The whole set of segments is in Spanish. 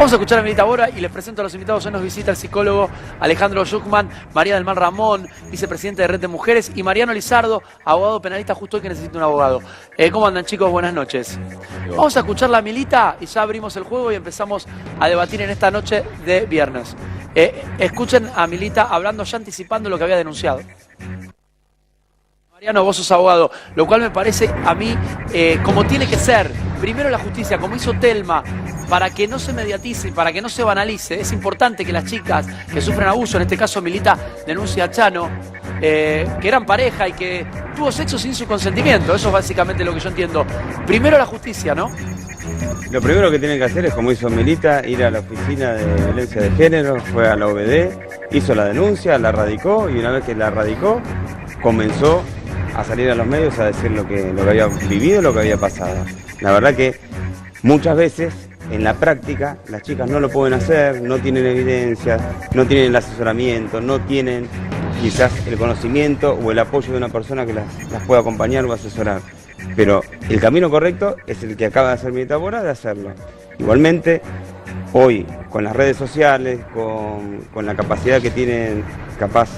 Vamos a escuchar a Milita Bora y les presento a los invitados. Hoy nos visita el psicólogo Alejandro Yuckman, María del Mar Ramón, vicepresidente de Red de Mujeres, y Mariano Lizardo, abogado penalista, justo hoy que necesita un abogado. ¿Cómo andan, chicos? Buenas noches. Vamos a escuchar la Milita y ya abrimos el juego y empezamos a debatir en esta noche de viernes. Escuchen a Milita hablando, ya anticipando lo que había denunciado. Mariano, vos sos abogado, lo cual me parece a mí como tiene que ser. Primero la justicia, como hizo Telma, para que no se mediatice, para que no se banalice. Es importante que las chicas que sufren abuso, en este caso Milita denuncia a Chano, que eran pareja y que tuvo sexo sin su consentimiento. Eso es básicamente lo que yo entiendo. Primero la justicia, ¿no? Lo primero que tienen que hacer es, como hizo Milita, ir a la oficina de violencia de género, fue a la OBD, hizo la denuncia, la radicó, y una vez que la radicó, comenzó a salir a los medios a decir lo que había vivido, lo que había pasado. La verdad que muchas veces en la práctica las chicas no lo pueden hacer, no tienen evidencia, no tienen el asesoramiento, no tienen quizás el conocimiento o el apoyo de una persona que las pueda acompañar o asesorar. Pero el camino correcto es el que acaba de hacer Milita Bora, de hacerlo. Igualmente, hoy, con las redes sociales, con la capacidad que tienen capaz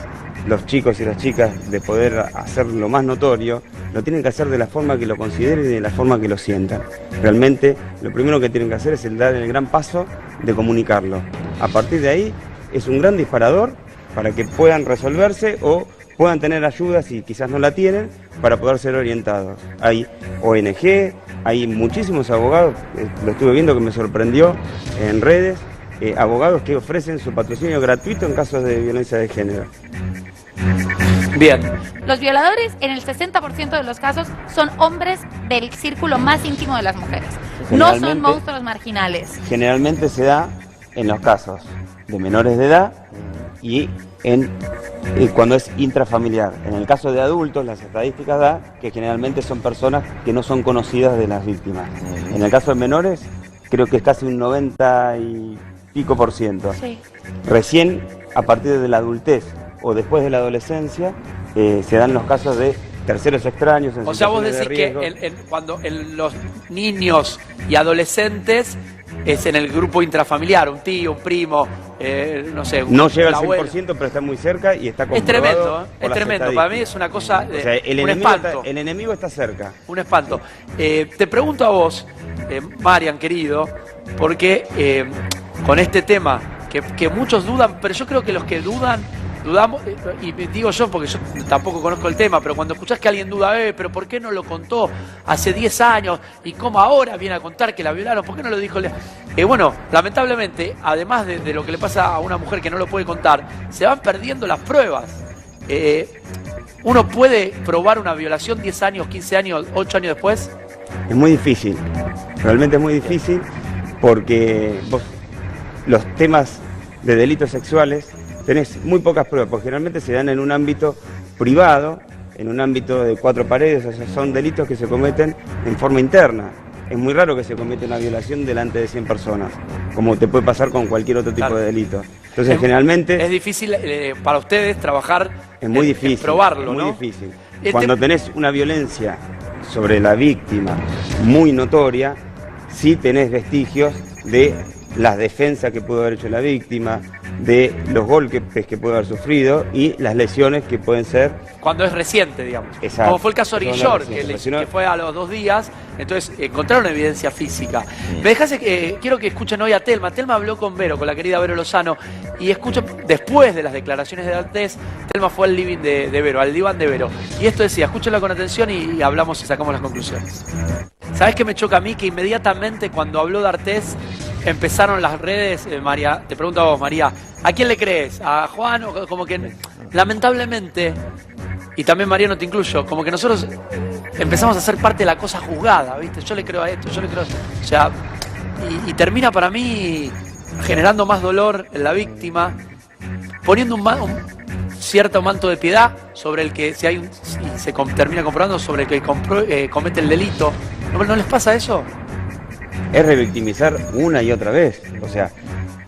los chicos y las chicas de poder hacerlo más notorio, lo tienen que hacer de la forma que lo consideren y de la forma que lo sientan. Realmente, lo primero que tienen que hacer es dar el gran paso de comunicarlo. A partir de ahí, es un gran disparador para que puedan resolverse o puedan tener ayuda, si quizás no la tienen, para poder ser orientados. Hay ONG, hay muchísimos abogados, lo estuve viendo que me sorprendió en redes, abogados que ofrecen su patrocinio gratuito en casos de violencia de género. Bien. Los violadores, en el 60% de los casos, son hombres del círculo más íntimo de las mujeres. No son monstruos marginales. Generalmente se da en los casos de menores de edad y cuando es intrafamiliar. En el caso de adultos, las estadísticas dan que generalmente son personas que no son conocidas de las víctimas. En el caso de menores, creo que es casi un 90 y pico %. Sí. Recién, a partir de la adultez o después de la adolescencia, se dan los casos de terceros extraños. O sea, vos decís que cuando los niños y adolescentes es en el grupo intrafamiliar, un tío, un primo, no sé. No llega al 100%, abuelo, pero está muy cerca y está comprobado. Es tremendo, es tremendo. Para mí es una cosa, o sea, un espanto. El enemigo está cerca. Un espanto. Te pregunto a vos, Marian, querido, porque con este tema que muchos dudan, pero yo creo que los que dudamos, y digo yo porque yo tampoco conozco el tema, pero cuando escuchás que alguien duda, pero ¿por qué no lo contó hace 10 años? ¿Y cómo ahora viene a contar que la violaron? ¿Por qué no lo dijo? Bueno, lamentablemente, además de lo que le pasa a una mujer que no lo puede contar, se van perdiendo las pruebas. ¿Uno puede probar una violación 10 años, 15 años, 8 años después? Es muy difícil, realmente es muy difícil, porque vos, los temas de delitos sexuales tenés muy pocas pruebas, porque generalmente se dan en un ámbito privado, en un ámbito de 4 paredes, o sea, son delitos que se cometen en forma interna. Es muy raro que se cometa una violación delante de 100 personas, como te puede pasar con cualquier otro tipo de delito. Entonces, generalmente... Es difícil para ustedes trabajar en probarlo, ¿no? Es muy difícil. Cuando tenés una violencia sobre la víctima muy notoria, sí tenés vestigios de las defensas que pudo haber hecho la víctima, de los golpes que puede haber sufrido y las lesiones que pueden ser... Cuando es reciente, digamos. Exacto. Como fue el caso de Guillor, que fue a los 2 días, entonces encontraron evidencia física. Me dejás, quiero que escuchen hoy a Telma. Telma habló con Vero, con la querida Vero Lozano, y escucho, después de las declaraciones de D'Artés, Telma fue al living de Vero, al diván de Vero. Y esto decía, escúchenla con atención y hablamos y sacamos las conclusiones. ¿Sabés qué me choca a mí? Que inmediatamente cuando habló D'Artés, empezaron las redes, María, te pregunto a vos, María, ¿a quién le crees? ¿A Juan? O como que, lamentablemente, y también Mariano te incluyo, como que nosotros empezamos a ser parte de la cosa juzgada, ¿viste? Yo le creo a esto, yo le creo a esto. O sea, y termina para mí generando más dolor en la víctima, poniendo un cierto manto de piedad sobre el que, si se termina comprobando, sobre el que comete el delito. ¿No les pasa eso? Es revictimizar una y otra vez, o sea,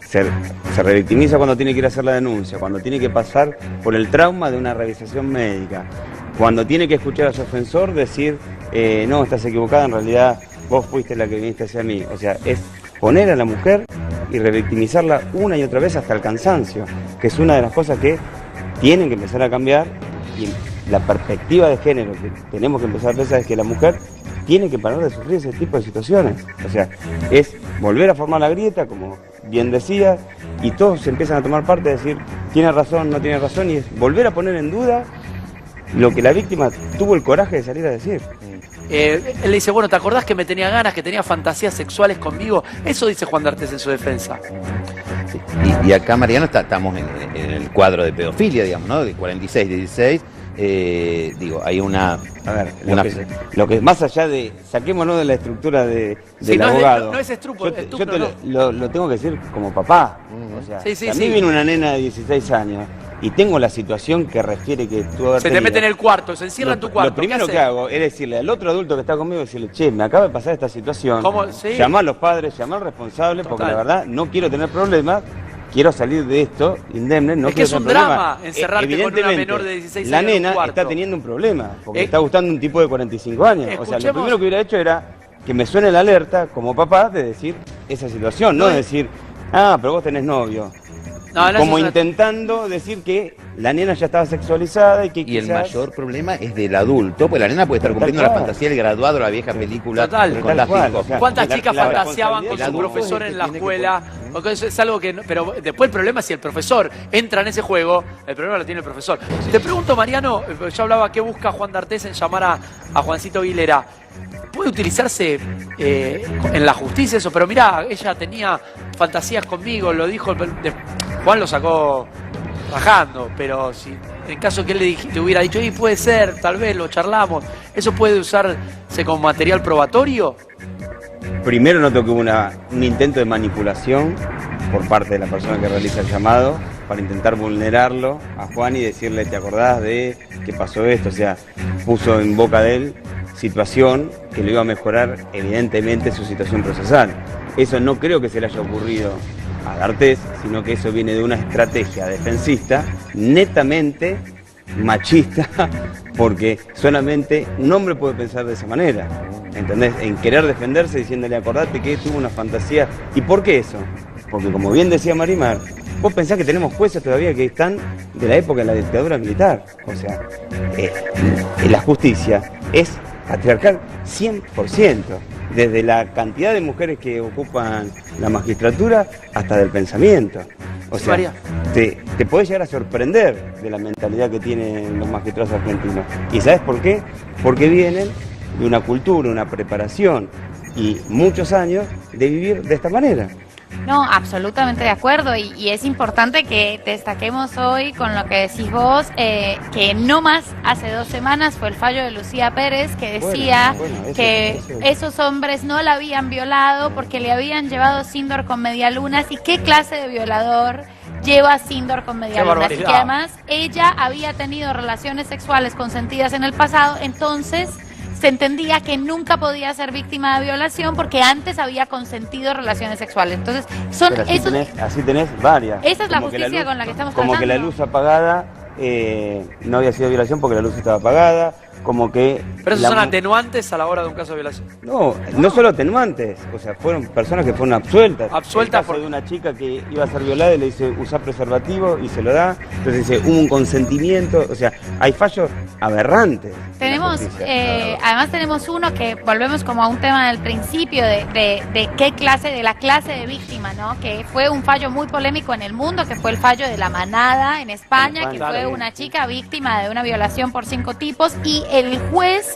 se revictimiza cuando tiene que ir a hacer la denuncia, cuando tiene que pasar por el trauma de una revisación médica, cuando tiene que escuchar a su ofensor decir, no, estás equivocada, en realidad vos fuiste la que viniste hacia mí. O sea, es poner a la mujer y revictimizarla una y otra vez hasta el cansancio, que es una de las cosas que tienen que empezar a cambiar, y la perspectiva de género que tenemos que empezar a pensar es que la mujer tiene que parar de sufrir ese tipo de situaciones. O sea, es volver a formar la grieta, como bien decía, y todos se empiezan a tomar parte de decir, tiene razón, no tiene razón, y es volver a poner en duda lo que la víctima tuvo el coraje de salir a decir. Él le dice, bueno, ¿te acordás que me tenía ganas, que tenía fantasías sexuales conmigo? Eso dice Juan D'Artés en su defensa. Sí. Y acá, Mariano, estamos en el cuadro de pedofilia, digamos, ¿no? De 46, 16. Digo, hay una... A ver, lo que más allá de... Saquémonos de la estructura del no abogado. No es estupro, yo te lo tengo que decir como papá. O sea, sí, a mí viene una nena de 16 años y tengo la situación que refiere que tú... Se te mete en el cuarto, se encierra en tu cuarto. Lo primero que hago es decirle al otro adulto que está conmigo, decirle, che, me acaba de pasar esta situación. Sí. Llamá a los padres, llamá al responsable, porque la verdad no quiero tener problemas. Quiero salir de esto indemne, no quiero tener problemas. Es que es un drama encerrarte con una menor de 16 años. La nena está teniendo un problema, porque está gustando un tipo de 45 años. O sea, lo primero que hubiera hecho era que me suene la alerta como papá de decir esa situación, no de decir, ah, pero vos tenés novio. No, como intentando decir que la nena ya estaba sexualizada y que el mayor problema es del adulto, pues la nena puede estar cumpliendo la fantasía del graduado, la vieja película. ¿Cuántas chicas fantaseaban con su profesor en la escuela? Porque eso es algo que... pero después el problema es si el profesor entra en ese juego, el problema lo tiene el profesor. Te pregunto, Mariano, yo hablaba qué busca Juan D'Artés en llamar a Juancito Aguilera. ¿Puede utilizarse en la justicia eso? Pero mirá, ella tenía fantasías conmigo, lo dijo... Juan lo sacó rajando, pero si en caso que él le hubiera dicho, puede ser, tal vez lo charlamos, ¿eso puede usarse como material probatorio? Primero noto que hubo un intento de manipulación por parte de la persona que realiza el llamado para intentar vulnerarlo a Juan y decirle, ¿te acordás de que pasó esto? O sea, puso en boca de él situación que le iba a mejorar evidentemente su situación procesal. Eso no creo que se le haya ocurrido a D'Artés, sino que eso viene de una estrategia defensista netamente machista, porque solamente un hombre puede pensar de esa manera, ¿entendés? En querer defenderse diciéndole, acordate que tuvo una fantasía. ¿Y por qué eso? Porque como bien decía Marimar, vos pensás que tenemos jueces todavía que están de la época de la dictadura militar. O sea, la justicia es patriarcal 100%. Desde la cantidad de mujeres que ocupan la magistratura hasta del pensamiento. O sea, te podés llegar a sorprender de la mentalidad que tienen los magistrados argentinos. ¿Y sabes por qué? Porque vienen de una cultura, una preparación y muchos años de vivir de esta manera. No, absolutamente de acuerdo, y es importante que destaquemos hoy con lo que decís vos, que no más hace 2 semanas fue el fallo de Lucía Pérez que decía que esos hombres no la habían violado porque le habían llevado Sindor con medialunas. ¿Y qué clase de violador lleva Sindor con medialunas? Y que además ella había tenido relaciones sexuales consentidas en el pasado, entonces se entendía que nunca podía ser víctima de violación porque antes había consentido relaciones sexuales. Entonces, son esos... Así tenés varias. Esa es la justicia con la que estamos tratando. Como que la luz apagada no había sido violación porque la luz estaba apagada, como que... ¿Pero esos son atenuantes a la hora de un caso de violación? No solo atenuantes, o sea, fueron personas que fueron absueltas. Absueltas por... de una chica que iba a ser violada y le dice, usá preservativo y se lo da, entonces dice, hubo un consentimiento, o sea, hay fallos aberrantes. Tenemos, además tenemos uno que volvemos como a un tema del principio de qué clase, de la clase de víctima, ¿no? Que fue un fallo muy polémico en el mundo, que fue el fallo de La Manada en España, que fue una chica víctima de una violación por 5 tipos, y el juez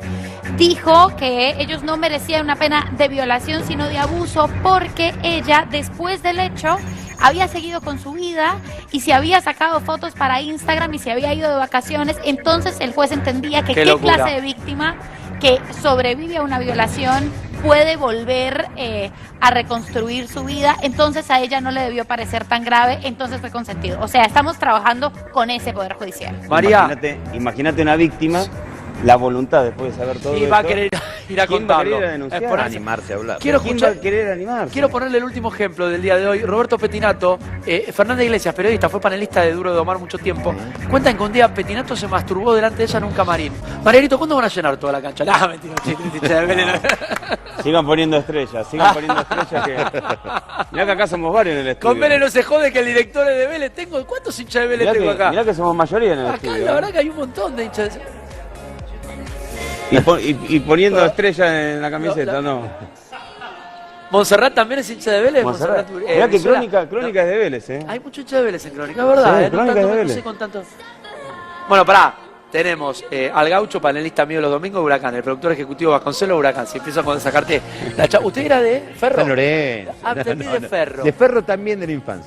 dijo que ellos no merecían una pena de violación sino de abuso porque ella, después del hecho, había seguido con su vida y se había sacado fotos para Instagram y se había ido de vacaciones. Entonces el juez entendía que qué clase de víctima que sobrevive a una violación puede volver a reconstruir su vida, entonces a ella no le debió parecer tan grave, entonces fue consentido. O sea, estamos trabajando con ese Poder Judicial. María, imagínate una víctima la voluntad después de saber todo Y esto. va a querer ir a ¿Quién va a contarlo. querer denunciar? Es por- Animarse a hablar. Quiero ¿Quién escuchar, va a querer animarse? quiero ponerle el último ejemplo del día de hoy. Roberto Petinato, Fernanda Iglesias, periodista, fue panelista de Duro de Domar mucho tiempo. Cuentan que un día Petinato se masturbó delante de ella en un camarín. Marianito, ¿cuándo van a llenar toda la cancha? No, mentira, hincha de Vélez. Sigan poniendo estrellas, sigan poniendo estrellas que... Mirá que acá somos varios en el estudio. Con Vélez no se jode que el director es de Vélez. ¿Cuántos hinchas de Vélez Mirá tengo que, acá? mirá que somos mayoría en el Acá estudio. la verdad que hay un montón de hinchas de... Y poniendo estrellas en la camiseta, no. Montserrat también es hincha de Vélez. Montserrat. Montserrat, Mirá que Brizuela. Crónica es de Vélez, ¿eh? Hay mucho hincha de Vélez en Crónica, es verdad. Sí, No Crónica tanto, de no Vélez. sé con tanto. Bueno, pará. Tenemos al Gaucho, panelista mío los domingos, Huracán. El productor ejecutivo Vasconcelos, Huracán. Si empiezo a sacarte la ¿Usted era de Ferro? San Lorenzo. Ah, entendí de Ferro. De Ferro también de la infancia.